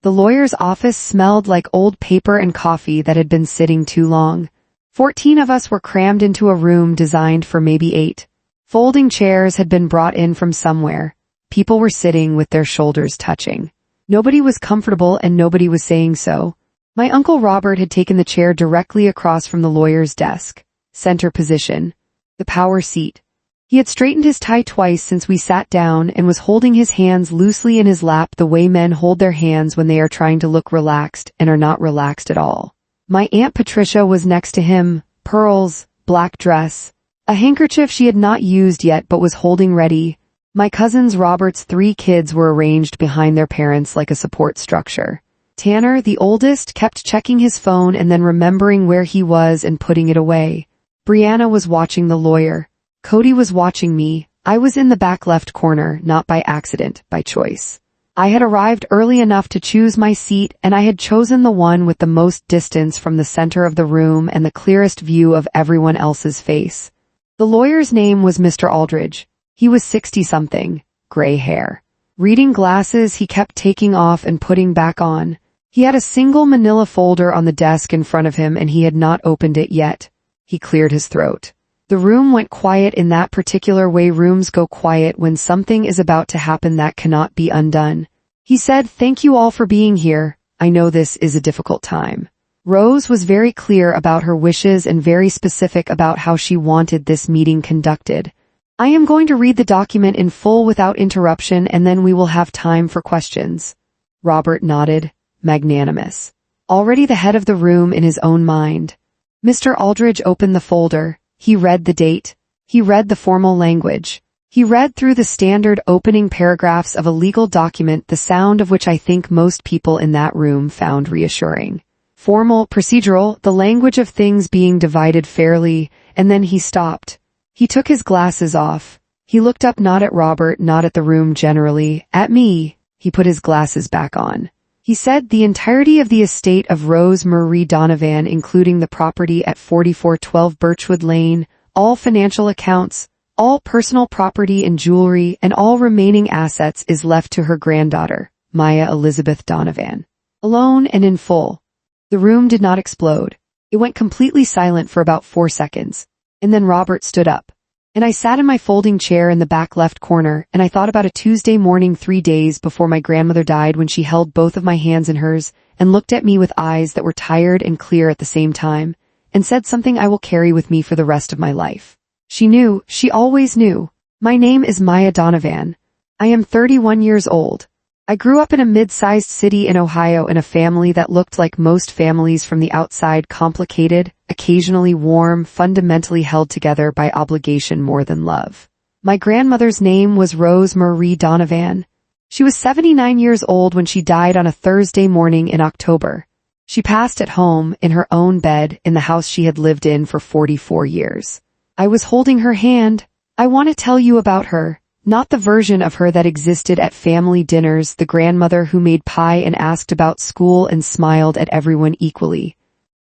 The lawyer's office smelled like old paper and coffee that had been sitting too long. 14 of us were crammed into a room designed for maybe 8. Folding chairs had been brought in from somewhere. People were sitting with their shoulders touching. Nobody was comfortable and nobody was saying so. My Uncle Robert had taken the chair directly across from the lawyer's desk. Center position. The power seat. He had straightened his tie twice since we sat down and was holding his hands loosely in his lap the way men hold their hands when they are trying to look relaxed and are not relaxed at all. My Aunt Patricia was next to him, pearls, black dress, a handkerchief she had not used yet but was holding ready. My cousins Robert's 3 kids were arranged behind their parents like a support structure. Tanner, the oldest, kept checking his phone and then remembering where he was and putting it away. Brianna was watching the lawyer. Cody was watching me. I was in the back left corner, not by accident, by choice. I had arrived early enough to choose my seat, and I had chosen the one with the most distance from the center of the room and the clearest view of everyone else's face. The lawyer's name was Mr. Aldridge. He was 60-something, gray hair. Reading glasses he kept taking off and putting back on. He had a single manila folder on the desk in front of him and he had not opened it yet. He cleared his throat. The room went quiet in that particular way rooms go quiet when something is about to happen that cannot be undone. He said, "Thank you all for being here. I know this is a difficult time." Rose was very clear about her wishes and very specific about how she wanted this meeting conducted. "I am going to read the document in full without interruption and then we will have time for questions." Robert nodded, magnanimous. Already the head of the room in his own mind. Mr. Aldridge opened the folder. He read the date. He read the formal language. He read through the standard opening paragraphs of a legal document, the sound of which I think most people in that room found reassuring. Formal, procedural, the language of things being divided fairly, and then he stopped. He took his glasses off. He looked up not at Robert, not at the room generally, at me. He put his glasses back on. He said the entirety of the estate of Rose Marie Donovan, including the property at 4412 Birchwood Lane, all financial accounts, all personal property and jewelry, and all remaining assets is left to her granddaughter, Maya Elizabeth Donovan. Alone and in full. The room did not explode. It went completely silent for about 4 seconds. And then Robert stood up. And I sat in my folding chair in the back left corner, and I thought about a Tuesday morning 3 days before my grandmother died when she held both of my hands in hers and looked at me with eyes that were tired and clear at the same time, and said something I will carry with me for the rest of my life. She knew, she always knew. My name is Maya Donovan. I am 31 years old. I grew up in a mid-sized city in Ohio in a family that looked like most families from the outside, complicated, occasionally warm, fundamentally held together by obligation more than love. My grandmother's name was Rose Marie Donovan. She was 79 years old when she died on a Thursday morning in October. She passed at home, in her own bed, in the house she had lived in for 44 years. I was holding her hand. I want to tell you about her. Not the version of her that existed at family dinners, the grandmother who made pie and asked about school and smiled at everyone equally.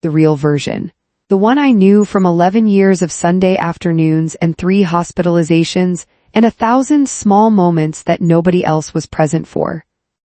The real version. The one I knew from 11 years of Sunday afternoons and 3 hospitalizations and 1,000 small moments that nobody else was present for.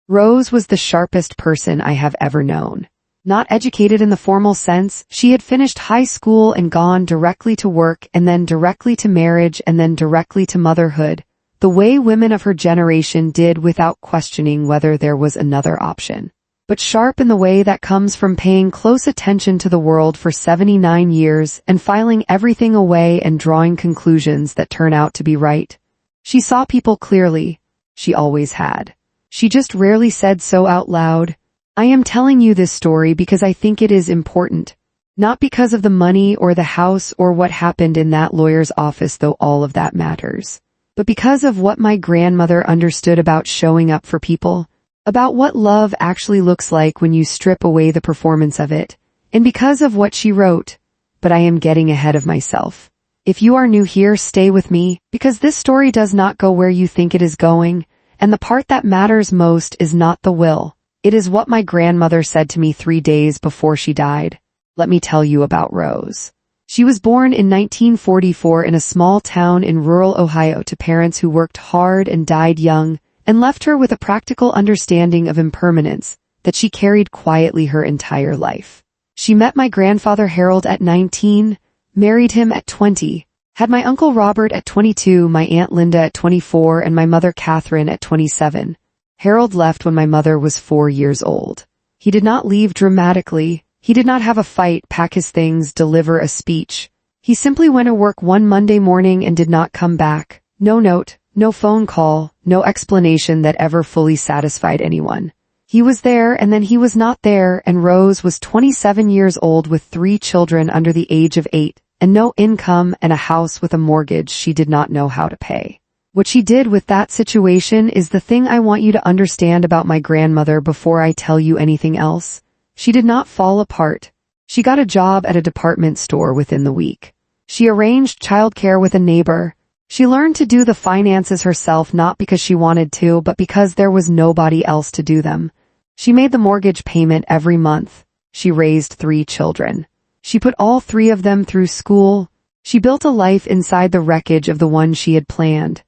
Rose was the sharpest person I have ever known. Not educated in the formal sense, she had finished high school and gone directly to work and then directly to marriage and then directly to motherhood. The way women of her generation did without questioning whether there was another option. But sharp in the way that comes from paying close attention to the world for 79 years and filing everything away and drawing conclusions that turn out to be right. She saw people clearly. She always had. She just rarely said so out loud. I am telling you this story because I think it is important. Not because of the money or the house or what happened in that lawyer's office, though all of that matters. But because of what my grandmother understood about showing up for people, about what love actually looks like when you strip away the performance of it, and because of what she wrote. But I am getting ahead of myself. If you are new here, stay with me, because this story does not go where you think it is going, and the part that matters most is not the will. It is what my grandmother said to me 3 days before she died. Let me tell you about Rose. She was born in 1944 in a small town in rural Ohio to parents who worked hard and died young, and left her with a practical understanding of impermanence. that she carried quietly her entire life. She met my grandfather Harold at 19, married him at 20, had my uncle Robert at 22, my aunt Linda at 24, and my mother Catherine at 27. Harold left when my mother was 4 years old. He did not leave dramatically. He did not have a fight, pack his things, deliver a speech. He simply went to work one Monday morning and did not come back. No note, no phone call, no explanation that ever fully satisfied anyone. He was there and then he was not there, and Rose was 27 years old with 3 children under the age of 8, and no income and a house with a mortgage she did not know how to pay. What she did with that situation is the thing I want you to understand about my grandmother before I tell you anything else. She did not fall apart. She got a job at a department store within the week. She arranged childcare with a neighbor. She learned to do the finances herself, not because she wanted to, but because there was nobody else to do them. She made the mortgage payment every month. She raised 3 children. She put all 3 of them through school. She built a life inside the wreckage of the one she had planned.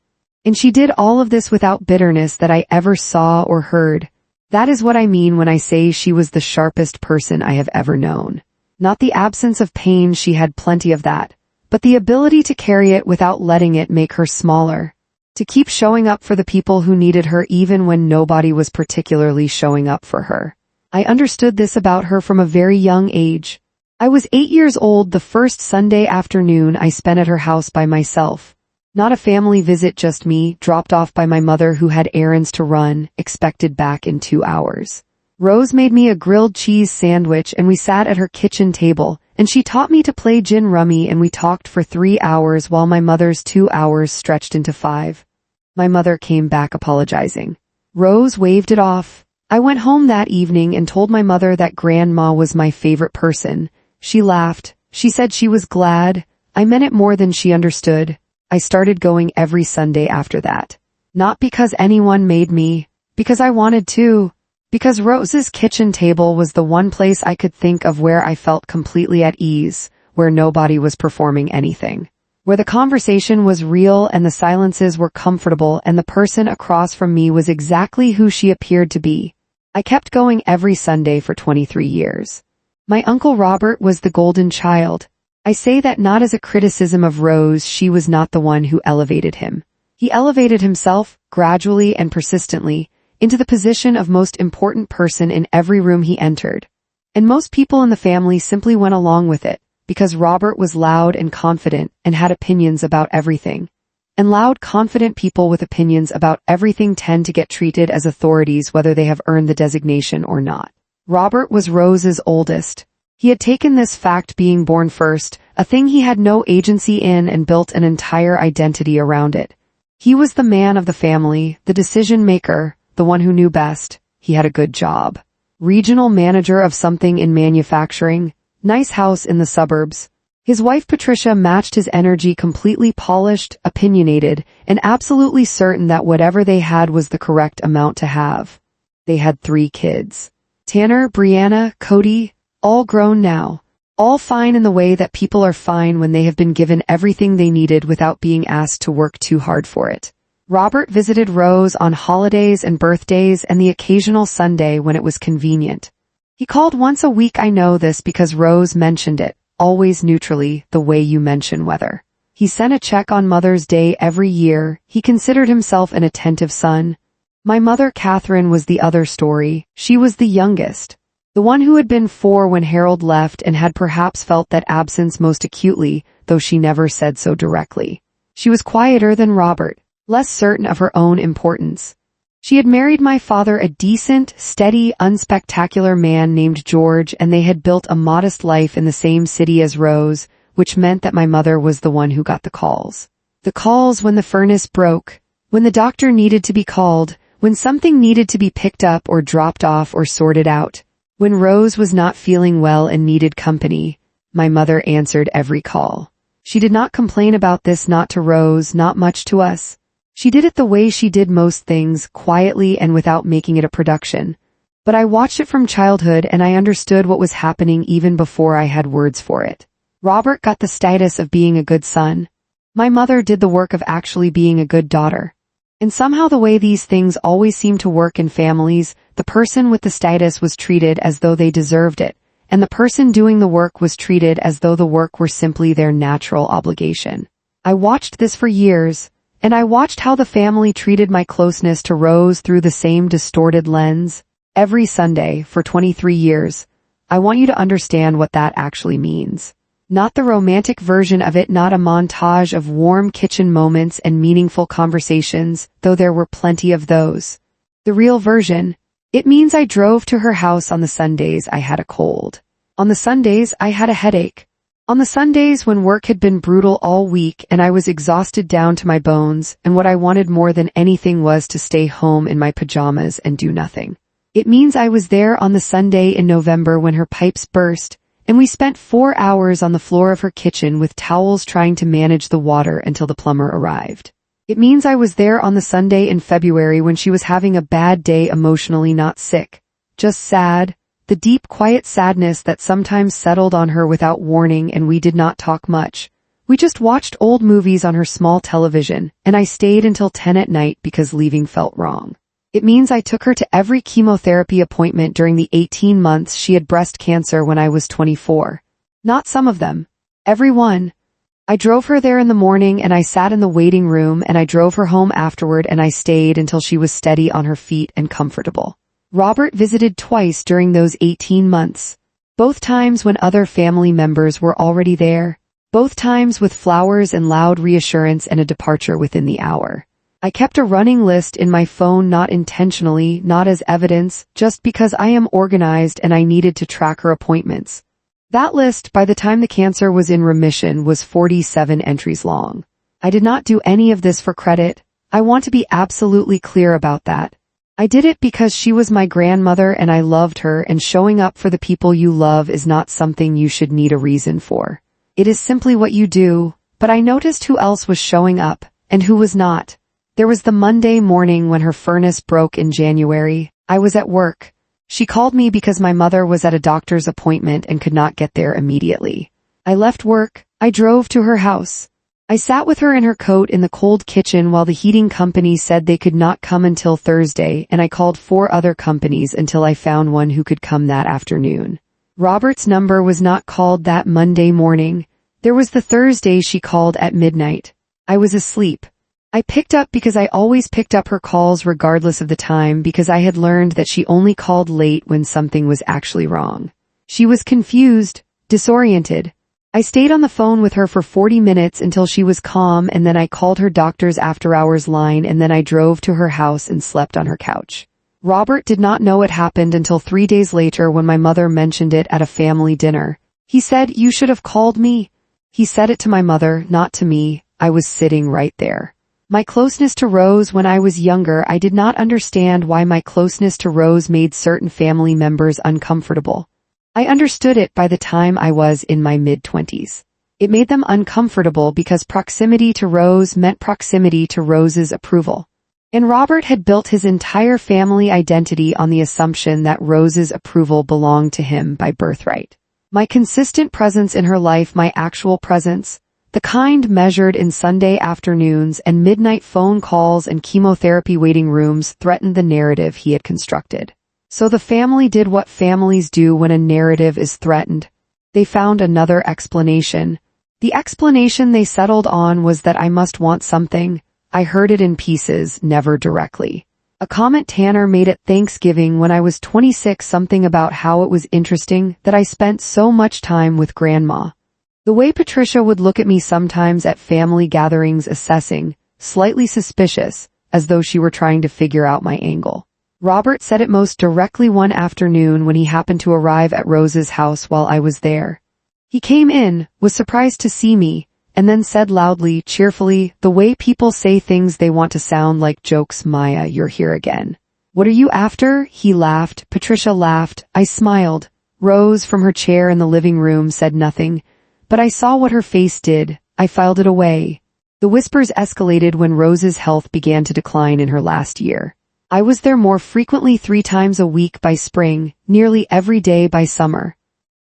And she did all of this without bitterness that I ever saw or heard. That is what I mean when I say she was the sharpest person I have ever known. Not the absence of pain, she had plenty of that, but the ability to carry it without letting it make her smaller. To keep showing up for the people who needed her even when nobody was particularly showing up for her. I understood this about her from a very young age. I was 8 years old the first Sunday afternoon I spent at her house by myself. Not a family visit, just me, dropped off by my mother who had errands to run, expected back in 2 hours. Rose made me a grilled cheese sandwich and we sat at her kitchen table, and she taught me to play gin rummy, and we talked for 3 hours while my mother's 2 hours stretched into 5. My mother came back apologizing. Rose waved it off. I went home that evening and told my mother that Grandma was my favorite person. She laughed. She said she was glad. I meant it more than she understood. I started going every Sunday after that. Not because anyone made me, because I wanted to. Because Rose's kitchen table was the one place I could think of where I felt completely at ease, where nobody was performing anything. Where the conversation was real and the silences were comfortable and the person across from me was exactly who she appeared to be. I kept going every Sunday for 23 years. My Uncle Robert was the golden child. I say that not as a criticism of Rose, she was not the one who elevated him. He elevated himself, gradually and persistently, into the position of most important person in every room he entered. And most people in the family simply went along with it, because Robert was loud and confident and had opinions about everything. And loud, confident people with opinions about everything tend to get treated as authorities whether they have earned the designation or not. Robert was Rose's oldest. He had taken this fact, being born first, a thing he had no agency in, and built an entire identity around it. He was the man of the family, the decision maker, the one who knew best. He had a good job. Regional manager of something in manufacturing. Nice house in the suburbs. His wife Patricia matched his energy, completely polished, opinionated, and absolutely certain that whatever they had was the correct amount to have. They had 3 kids. Tanner, Brianna, Cody, all grown now. All fine in the way that people are fine when they have been given everything they needed without being asked to work too hard for it. Robert visited Rose on holidays and birthdays and the occasional Sunday when it was convenient. He called once a week. I know this because Rose mentioned it, always neutrally, the way you mention weather. He sent a check on Mother's Day every year. He considered himself an attentive son. My mother Catherine was the other story. She was the youngest. The one who had been 4 when Harold left and had perhaps felt that absence most acutely, though she never said so directly. She was quieter than Robert, less certain of her own importance. She had married my father, a decent, steady, unspectacular man named George, and they had built a modest life in the same city as Rose, which meant that my mother was the one who got the calls. The calls when the furnace broke, when the doctor needed to be called, when something needed to be picked up or dropped off or sorted out. When Rose was not feeling well and needed company, my mother answered every call. She did not complain about this, not to Rose, not much to us. She did it the way she did most things, quietly and without making it a production. But I watched it from childhood and I understood what was happening even before I had words for it. Robert got the status of being a good son. My mother did the work of actually being a good daughter. And somehow the way these things always seem to work in families, the person with the status was treated as though they deserved it, and the person doing the work was treated as though the work were simply their natural obligation. I watched this for years, and I watched how the family treated my closeness to Rose through the same distorted lens. Every Sunday, for 23 years, I want you to understand what that actually means. Not the romantic version of it, not a montage of warm kitchen moments and meaningful conversations, though there were plenty of those. The real version. It means I drove to her house on the Sundays I had a cold. On the Sundays I had a headache. On the Sundays when work had been brutal all week and I was exhausted down to my bones, and what I wanted more than anything was to stay home in my pajamas and do nothing. It means I was there on the Sunday in November when her pipes burst, and we spent 4 hours on the floor of her kitchen with towels trying to manage the water until the plumber arrived. It means I was there on the Sunday in February when she was having a bad day emotionally, not sick, just sad, the deep quiet sadness that sometimes settled on her without warning, and we did not talk much. We just watched old movies on her small television, and I stayed until 10 at night because leaving felt wrong. It means I took her to every chemotherapy appointment during the 18 months she had breast cancer when I was 24. Not some of them. Every one. I drove her there in the morning and I sat in the waiting room, and I drove her home afterward, and I stayed until she was steady on her feet and comfortable. Robert visited twice during those 18 months. Both times when other family members were already there. Both times with flowers and loud reassurance and a departure within the hour. I kept a running list in my phone, not intentionally, not as evidence, just because I am organized and I needed to track her appointments. That list, by the time the cancer was in remission, was 47 entries long. I did not do any of this for credit. I want to be absolutely clear about that. I did it because she was my grandmother and I loved her, and showing up for the people you love is not something you should need a reason for. It is simply what you do. But I noticed who else was showing up, and who was not. There was the Monday morning when her furnace broke in January. I was at work. She called me because my mother was at a doctor's appointment and could not get there immediately. I left work. I drove to her house. I sat with her in her coat in the cold kitchen while the heating company said they could not come until Thursday, and I called 4 other companies until I found one who could come that afternoon. Robert's number was not called that Monday morning. There was the Thursday she called at midnight. I was asleep. I picked up because I always picked up her calls regardless of the time, because I had learned that she only called late when something was actually wrong. She was confused, disoriented. I stayed on the phone with her for 40 minutes until she was calm, and then I called her doctor's after-hours line, and then I drove to her house and slept on her couch. Robert did not know it happened until 3 days later when my mother mentioned it at a family dinner. He said, "You should have called me." He said it to my mother, not to me. I was sitting right there. My closeness to Rose when I was younger, I did not understand why my closeness to Rose made certain family members uncomfortable. I understood it by the time I was in my mid-20s. It made them uncomfortable because proximity to Rose meant proximity to Rose's approval. And Robert had built his entire family identity on the assumption that Rose's approval belonged to him by birthright. My consistent presence in her life, my actual presence, the kind measured in Sunday afternoons and midnight phone calls and chemotherapy waiting rooms, threatened the narrative he had constructed. So the family did what families do when a narrative is threatened. They found another explanation. The explanation they settled on was that I must want something. I heard it in pieces, never directly. A comment Tanner made at Thanksgiving when I was 26, something about how it was interesting that I spent so much time with Grandma. The way Patricia would look at me sometimes at family gatherings, assessing, slightly suspicious, as though she were trying to figure out my angle. Robert said it most directly one afternoon when he happened to arrive at Rose's house while I was there. He came in, was surprised to see me, and then said loudly, cheerfully, the way people say things they want to sound like jokes, "Maya, you're here again. What are you after?" He laughed. Patricia laughed. I smiled. Rose, from her chair in the living room, said nothing. But I saw what her face did. I filed it away. The whispers escalated when Rose's health began to decline in her last year. I was there more frequently, 3 times a week by spring, nearly every day by summer.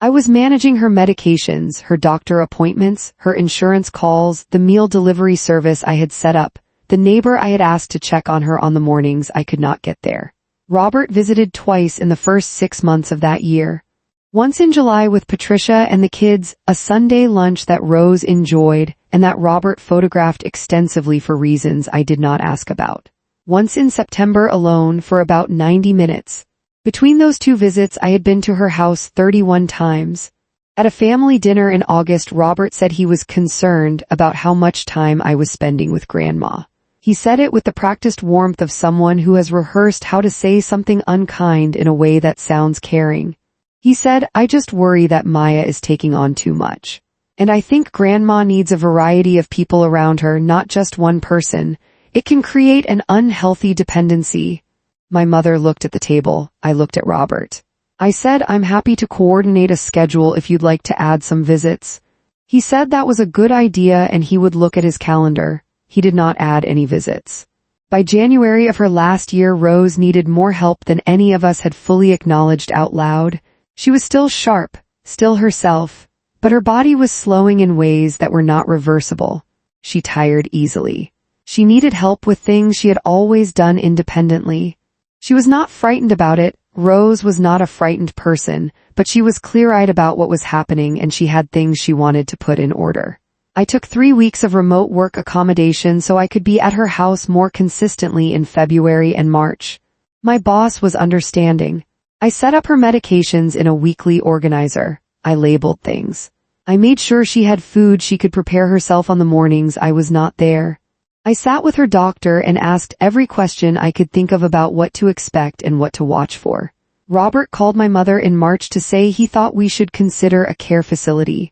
I was managing her medications, her doctor appointments, her insurance calls, the meal delivery service I had set up, the neighbor I had asked to check on her on the mornings I could not get there. Robert visited twice in the first 6 months of that year. Once in July with Patricia and the kids, a Sunday lunch that Rose enjoyed and that Robert photographed extensively for reasons I did not ask about. Once in September alone for about 90 minutes. Between those two visits, I had been to her house 31 times. At a family dinner in August, Robert said he was concerned about how much time I was spending with Grandma. He said it with the practiced warmth of someone who has rehearsed how to say something unkind in a way that sounds caring. He said, "I just worry that Maya is taking on too much. And I think Grandma needs a variety of people around her, not just one person. It can create an unhealthy dependency." My mother looked at the table. I looked at Robert. I said, "I'm happy to coordinate a schedule if you'd like to add some visits." He said that was a good idea and he would look at his calendar. He did not add any visits. By January of her last year, Rose needed more help than any of us had fully acknowledged out loud. She was still sharp, still herself, but her body was slowing in ways that were not reversible. She tired easily. She needed help with things she had always done independently. She was not frightened about it. Rose was not a frightened person, but she was clear-eyed about what was happening and she had things she wanted to put in order. I took 3 weeks of remote work accommodation so I could be at her house more consistently in February and March. My boss was understanding. I set up her medications in a weekly organizer. I labeled things. I made sure she had food she could prepare herself on the mornings I was not there. I sat with her doctor and asked every question I could think of about what to expect and what to watch for. Robert called my mother in March to say he thought we should consider a care facility.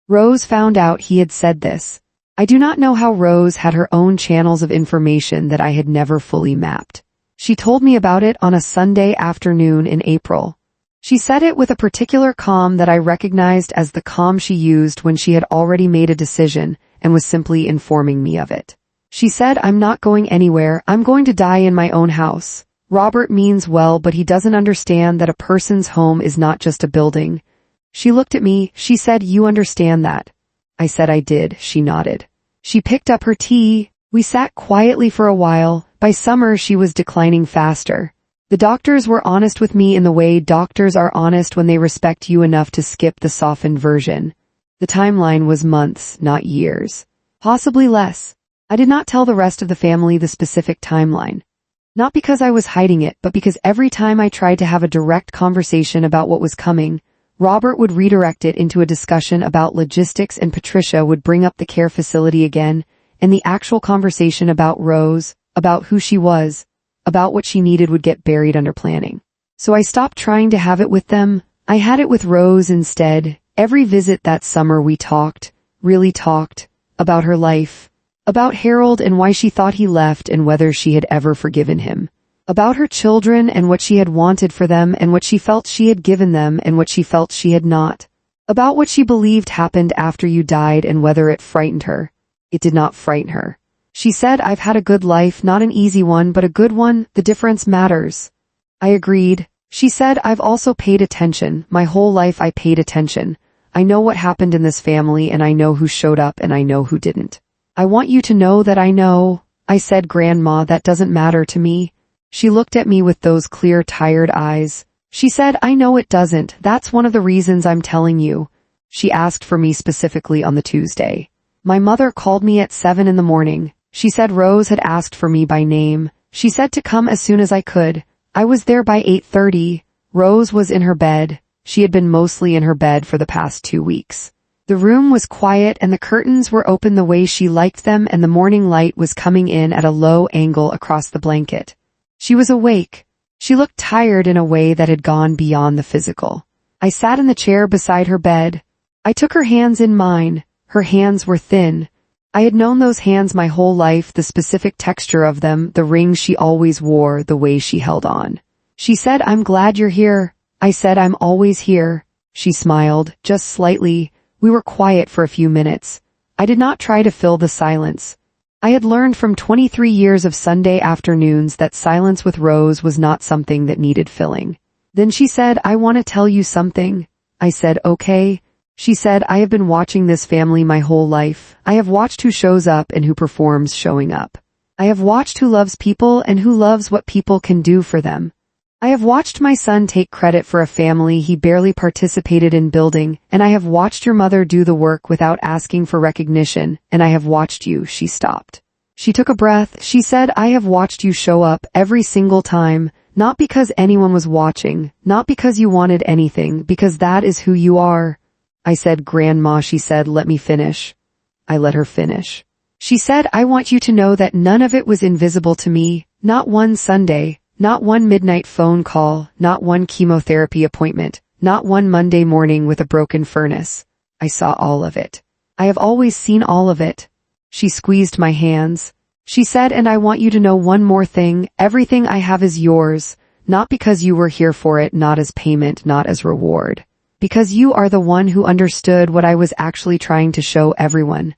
Rose found out he had said this. I do not know how Rose had her own channels of information that I had never fully mapped. She told me about it on a Sunday afternoon in April. She said it with a particular calm that I recognized as the calm she used when she had already made a decision and was simply informing me of it. She said, "I'm not going anywhere. I'm going to die in my own house." Robert means well, but he doesn't understand that a person's home is not just a building. She looked at me. She said, "You understand that?" I said I did. She nodded. She picked up her tea. We sat quietly for a while. By summer, she was declining faster. The doctors were honest with me in the way doctors are honest when they respect you enough to skip the softened version. The timeline was months, not years. Possibly less. I did not tell the rest of the family the specific timeline. Not because I was hiding it, but because every time I tried to have a direct conversation about what was coming, Robert would redirect it into a discussion about logistics and Patricia would bring up the care facility again, and the actual conversation about Rose, about who she was, about what she needed would get buried under planning. So I stopped trying to have it with them. I had it with Rose instead. Every visit that summer we talked, really talked, about her life, about Harold and why she thought he left and whether she had ever forgiven him. About her children and what she had wanted for them and what she felt she had given them and what she felt she had not. About what she believed happened after you died and whether it frightened her. It did not frighten her. She said, "I've had a good life, not an easy one, but a good one. The difference matters." I agreed. She said, "I've also paid attention. My whole life I paid attention. I know what happened in this family and I know who showed up and I know who didn't. I want you to know that I know." I said, "Grandma, that doesn't matter to me." She looked at me with those clear, tired eyes. She said, "I know it doesn't. That's one of the reasons I'm telling you." She asked for me specifically on the Tuesday. My mother called me at 7 in the morning. She said Rose had asked for me by name. She said to come as soon as I could. I was there by 8:30. Rose was in her bed. She had been mostly in her bed for the past 2 weeks. The room was quiet and the curtains were open the way she liked them and the morning light was coming in at a low angle across the blanket. She was awake. She looked tired in a way that had gone beyond the physical. I sat in the chair beside her bed. I took her hands in mine. Her hands were thin. I had known those hands my whole life, the specific texture of them, the rings she always wore, the way she held on. She said, "I'm glad you're here." I said, "I'm always here." She smiled, just slightly. We were quiet for a few minutes. I did not try to fill the silence. I had learned from 23 years of Sunday afternoons that silence with Rose was not something that needed filling. Then she said, "I want to tell you something." I said, "Okay." She said, "I have been watching this family my whole life. I have watched who shows up and who performs showing up. I have watched who loves people and who loves what people can do for them. I have watched my son take credit for a family he barely participated in building, and I have watched your mother do the work without asking for recognition, and I have watched you." She stopped. She took a breath. She said, "I have watched you show up every single time, not because anyone was watching, not because you wanted anything, because that is who you are." I said, "Grandma," she said, "let me finish." I let her finish. She said, "I want you to know that none of it was invisible to me, not one Sunday, not one midnight phone call, not one chemotherapy appointment, not one Monday morning with a broken furnace. I saw all of it. I have always seen all of it." She squeezed my hands. She said, "And I want you to know one more thing. Everything I have is yours, not because you were here for it, not as payment, not as reward. Because you are the one who understood what I was actually trying to show everyone."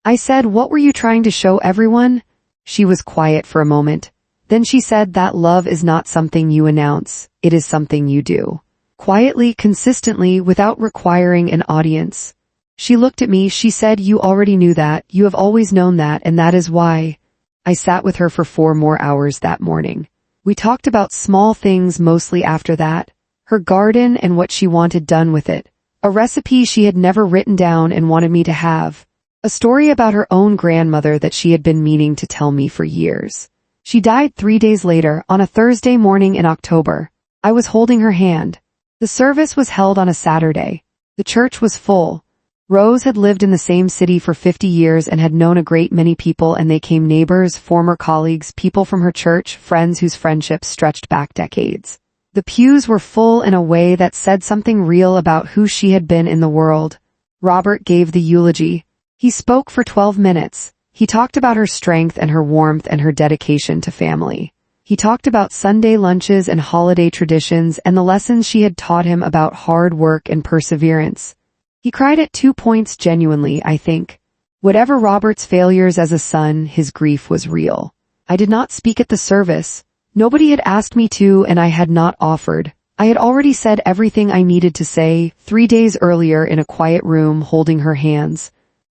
I said, "What were you trying to show everyone?" She was quiet for a moment. Then she said that love is not something you announce, it is something you do. Quietly, consistently, without requiring an audience. She looked at me. She said, "You already knew that, you have always known that, and that is why." I sat with her for 4 more hours that morning. We talked about small things mostly after that. Her garden and what she wanted done with it. A recipe she had never written down and wanted me to have. A story about her own grandmother that she had been meaning to tell me for years. She died 3 days later, on a Thursday morning in October. I was holding her hand. The service was held on a Saturday. The church was full. Rose had lived in the same city for 50 years and had known a great many people, and they came neighbors, former colleagues, people from her church, friends whose friendships stretched back decades. The pews were full in a way that said something real about who she had been in the world. Robert gave the eulogy. He spoke for 12 minutes. He talked about her strength and her warmth and her dedication to family. He talked about Sunday lunches and holiday traditions and the lessons she had taught him about hard work and perseverance. He cried at 2 points genuinely, I think. Whatever Robert's failures as a son, his grief was real. I did not speak at the service. Nobody had asked me to, and I had not offered. I had already said everything I needed to say 3 days earlier in a quiet room holding her hands.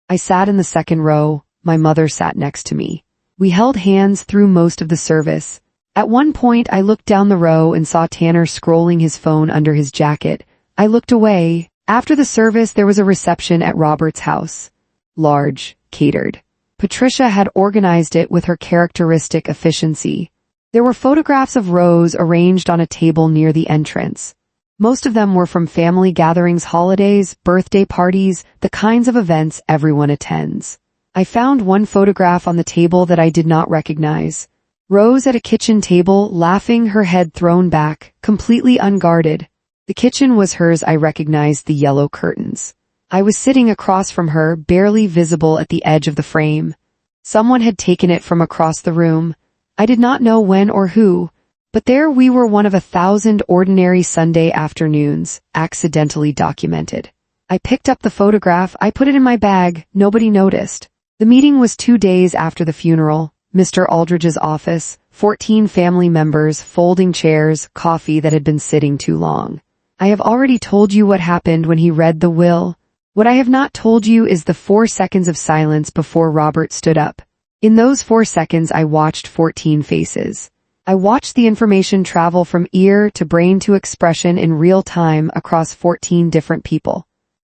I sat in the second row. My mother sat next to me. We held hands through most of the service. At one point I looked down the row and saw Tanner scrolling his phone under his jacket. I looked away. After the service there was a reception at Robert's house. Large, catered. Patricia had organized it with her characteristic efficiency. There were photographs of Rose arranged on a table near the entrance. Most of them were from family gatherings, holidays, birthday parties, the kinds of events everyone attends. I found one photograph on the table that I did not recognize. Rose at a kitchen table, laughing, her head thrown back, completely unguarded. The kitchen was hers. I recognized the yellow curtains. I was sitting across from her, barely visible at the edge of the frame. Someone had taken it from across the room. I did not know when or who, but there we were, one of 1,000 ordinary Sunday afternoons, accidentally documented. I picked up the photograph. I put it in my bag. Nobody noticed. The meeting was 2 days after the funeral. Mr. Aldridge's office, 14 family members, folding chairs, coffee that had been sitting too long. I have already told you what happened when he read the will. What I have not told you is the 4 seconds of silence before Robert stood up. In those 4 seconds I watched 14 faces. I watched the information travel from ear to brain to expression in real time across 14 different people.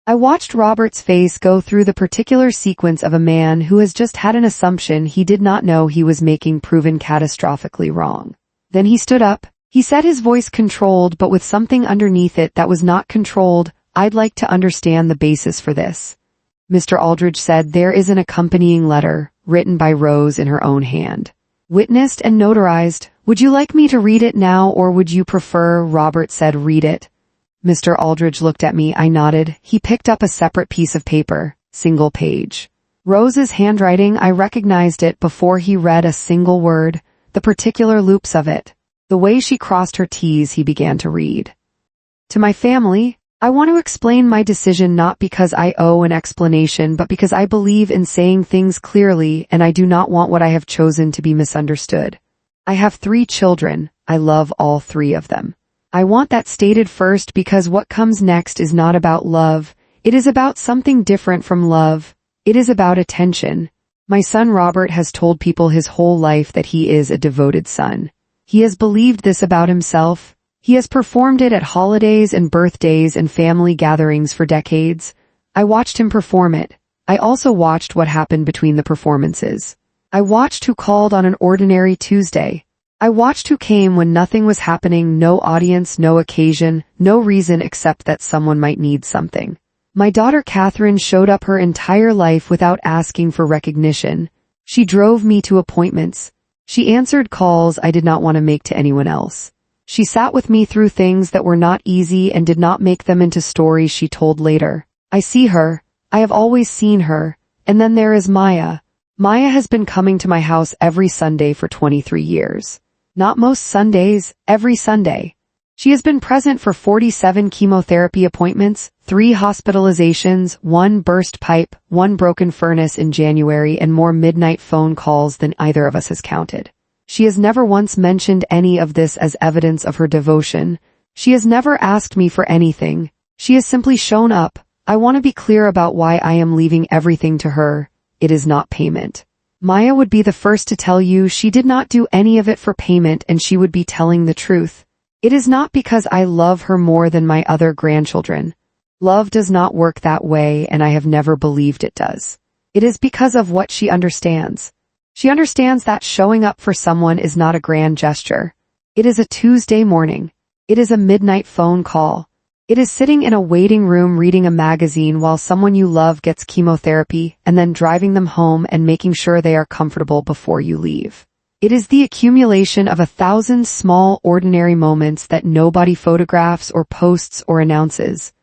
I watched Robert's face go through the particular sequence of a man who has just had an assumption he did not know he was making proven catastrophically wrong. Then he stood up. He said, his voice controlled but with something underneath it that was not controlled, "I'd like to understand the basis for this." Mr. Aldridge said, "There is an accompanying letter, written by Rose in her own hand. Witnessed and notarized. Would you like me to read it now, or would you prefer?" Robert said, "Read it." Mr. Aldridge looked at me. I nodded. He picked up a separate piece of paper, single page. Rose's handwriting. I recognized it before he read a single word, the particular loops of it. The way she crossed her T's. He began to read. "To my family, I want to explain my decision not because I owe an explanation but because I believe in saying things clearly, and I do not want what I have chosen to be misunderstood. I have 3 children. I love all 3 of them. I want that stated first because what comes next is not about love. It is about something different from love. It is about attention. My son Robert has told people his whole life that he is a devoted son. He has believed this about himself. He has performed it at holidays and birthdays and family gatherings for decades. I watched him perform it. I also watched what happened between the performances. I watched who called on an ordinary Tuesday. I watched who came when nothing was happening, no audience, no occasion, no reason except that someone might need something. My daughter Catherine showed up her entire life without asking for recognition. She drove me to appointments. She answered calls I did not want to make to anyone else. She sat with me through things that were not easy and did not make them into stories she told later. I see her. I have always seen her. And then there is Maya. Maya has been coming to my house every Sunday for 23 years. Not most Sundays, every Sunday. She has been present for 47 chemotherapy appointments, 3 hospitalizations, 1 burst pipe, 1 broken furnace in January, and more midnight phone calls than either of us has counted. She has never once mentioned any of this as evidence of her devotion. She has never asked me for anything. She has simply shown up. I want to be clear about why I am leaving everything to her. It is not payment. Maya would be the first to tell you she did not do any of it for payment, and she would be telling the truth. It is not because I love her more than my other grandchildren. Love does not work that way, and I have never believed it does. It is because of what she understands. She understands that showing up for someone is not a grand gesture. It is a Tuesday morning. It is a midnight phone call. It is sitting in a waiting room reading a magazine while someone you love gets chemotherapy and then driving them home and making sure they are comfortable before you leave. It is the accumulation of 1,000 small, ordinary moments that nobody photographs or posts or announces.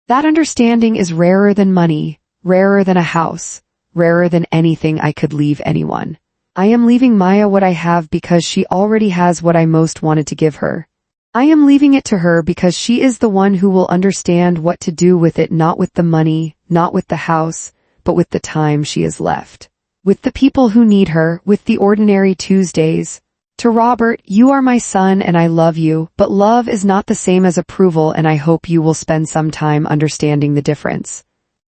That understanding is rarer than money, rarer than a house, rarer than anything I could leave anyone. I am leaving Maya what I have because she already has what I most wanted to give her. I am leaving it to her because she is the one who will understand what to do with it, not with the money, not with the house, but with the time she has left. With the people who need her, with the ordinary Tuesdays. To Robert, you are my son and I love you, but love is not the same as approval, and I hope you will spend some time understanding the difference.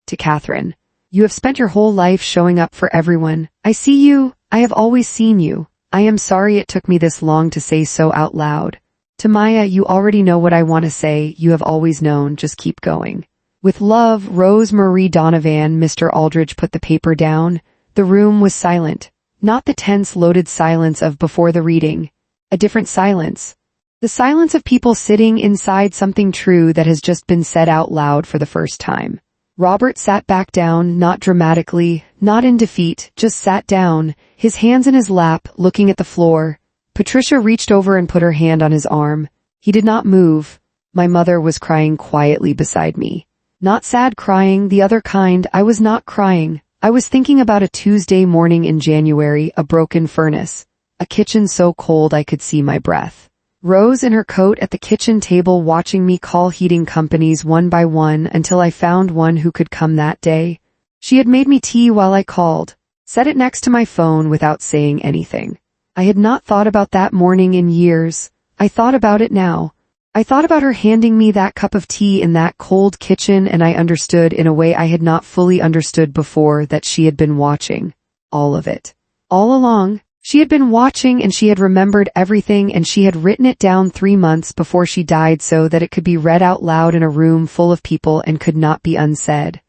To Catherine, you have spent your whole life showing up for everyone. I see you. I have always seen you. I am sorry it took me this long to say so out loud. To Maya, you already know what I want to say. You have always known. Just keep going. With love, Rose Marie Donovan. Mr. Aldridge put the paper down. The room was silent. Not the tense, loaded silence of before the reading. A different silence. The silence of people sitting inside something true that has just been said out loud for the first time. Robert sat back down, not dramatically, not in defeat, just sat down, his hands in his lap, looking at the floor. Patricia reached over and put her hand on his arm. He did not move. My mother was crying quietly beside me. Not sad crying, the other kind. I was not crying. I was thinking about a Tuesday morning in January, a broken furnace, a kitchen so cold I could see my breath. Rose in her coat at the kitchen table watching me call heating companies one by one until I found one who could come that day. She had made me tea while I called, set it next to my phone without saying anything. I had not thought about that morning in years. I thought about it now. I thought about her handing me that cup of tea in that cold kitchen, and I understood in a way I had not fully understood before that she had been watching. All of it. All along. She had been watching, and she had remembered everything, and she had written it down 3 months before she died so that it could be read out loud in a room full of people and could not be unsaid.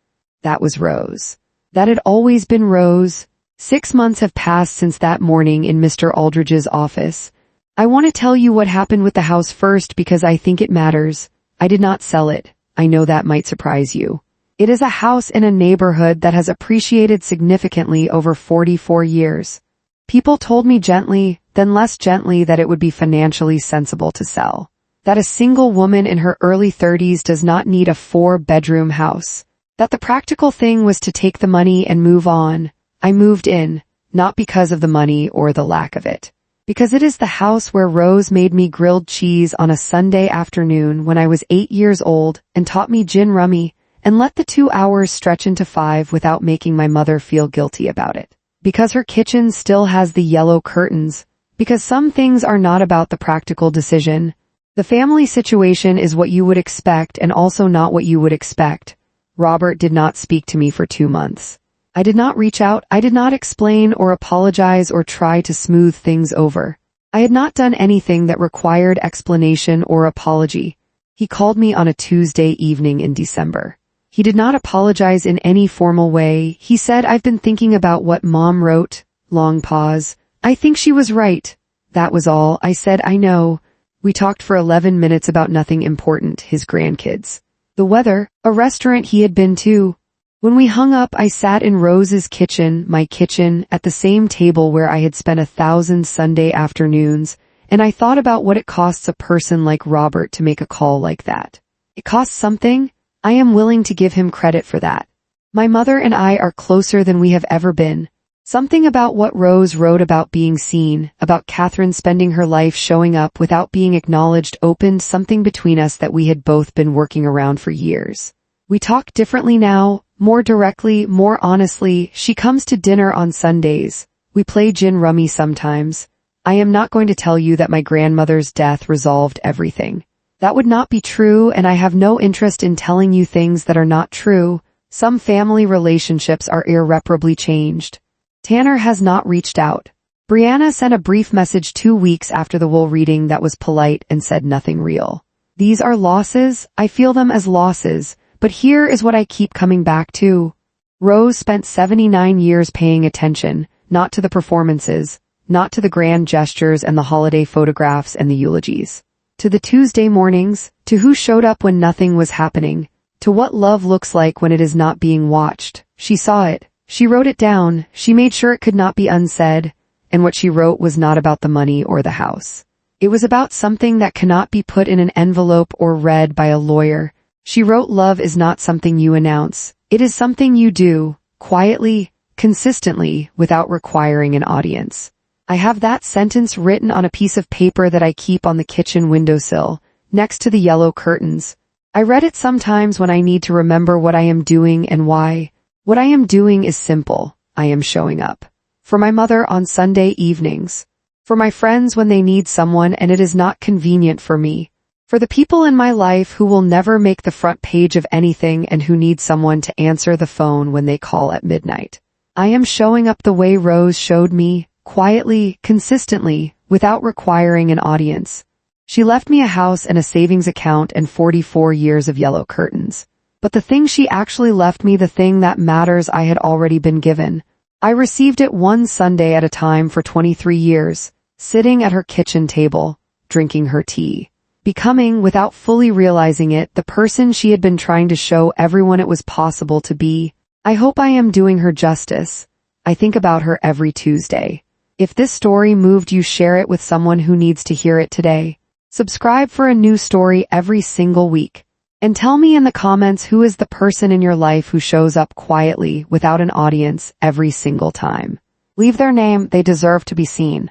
That was Rose. That had always been Rose. 6 months have passed since that morning in Mr. Aldridge's office. I want to tell you what happened with the house first because I think it matters. I did not sell it. I know that might surprise you. It is a house in a neighborhood that has appreciated significantly over 44 years. People told me gently, then less gently, that it would be financially sensible to sell. That a single woman in her early 30s does not need a 4-bedroom house. That the practical thing was to take the money and move on. I moved in, not because of the money or the lack of it. Because it is the house where Rose made me grilled cheese on a Sunday afternoon when I was 8 years old and taught me gin rummy and let the 2 hours stretch into 5 without making my mother feel guilty about it. Because her kitchen still has the yellow curtains. Because some things are not about the practical decision. The family situation is what you would expect and also not what you would expect. Robert did not speak to me for 2 months. I did not reach out, I did not explain or apologize or try to smooth things over. I had not done anything that required explanation or apology. He called me on a Tuesday evening in December. He did not apologize in any formal way. He said, "I've been thinking about what Mom wrote." Long pause. "I think she was right." That was all. I said, "I know." We talked for 11 minutes about nothing important, his grandkids, the weather, a restaurant he had been to. When we hung up, I sat in Rose's kitchen, my kitchen, at the same table where I had spent 1,000 Sunday afternoons, and I thought about what it costs a person like Robert to make a call like that. It costs something. I am willing to give him credit for that. My mother and I are closer than we have ever been. Something about what Rose wrote about being seen, about Catherine spending her life showing up without being acknowledged, opened something between us that we had both been working around for years. We talk differently now, more directly, more honestly. She comes to dinner on Sundays. We play gin rummy sometimes. I am not going to tell you that my grandmother's death resolved everything. That would not be true, and I have no interest in telling you things that are not true. Some family relationships are irreparably changed. Tanner has not reached out. Brianna sent a brief message 2 weeks after the will reading that was polite and said nothing real. These are losses. I feel them as losses, but here is what I keep coming back to. Rose spent 79 years paying attention, not to the performances, not to the grand gestures and the holiday photographs and the eulogies. To the Tuesday mornings, to who showed up when nothing was happening, to what love looks like when it is not being watched. She saw it. She wrote it down. She made sure it could not be unsaid. And what she wrote was not about the money or the house. It was about something that cannot be put in an envelope or read by a lawyer. She wrote, "Love is not something you announce. It is something you do, quietly, consistently, without requiring an audience." I have that sentence written on a piece of paper that I keep on the kitchen windowsill, next to the yellow curtains. I read it sometimes when I need to remember what I am doing and why. What I am doing is simple. I am showing up. For my mother on Sunday evenings. For my friends when they need someone and it is not convenient for me. For the people in my life who will never make the front page of anything and who need someone to answer the phone when they call at midnight. I am showing up the way Rose showed me. Quietly, consistently, without requiring an audience. She left me a house and a savings account and 44 years of yellow curtains. But the thing she actually left me, the thing that matters, I had already been given. I received it one Sunday at a time for 23 years, sitting at her kitchen table, drinking her tea. Becoming, without fully realizing it, the person she had been trying to show everyone it was possible to be. I hope I am doing her justice. I think about her every Tuesday. If this story moved you, share it with someone who needs to hear it today. Subscribe for a new story every single week. And tell me in the comments who is the person in your life who shows up quietly, without an audience, every single time. Leave their name, they deserve to be seen.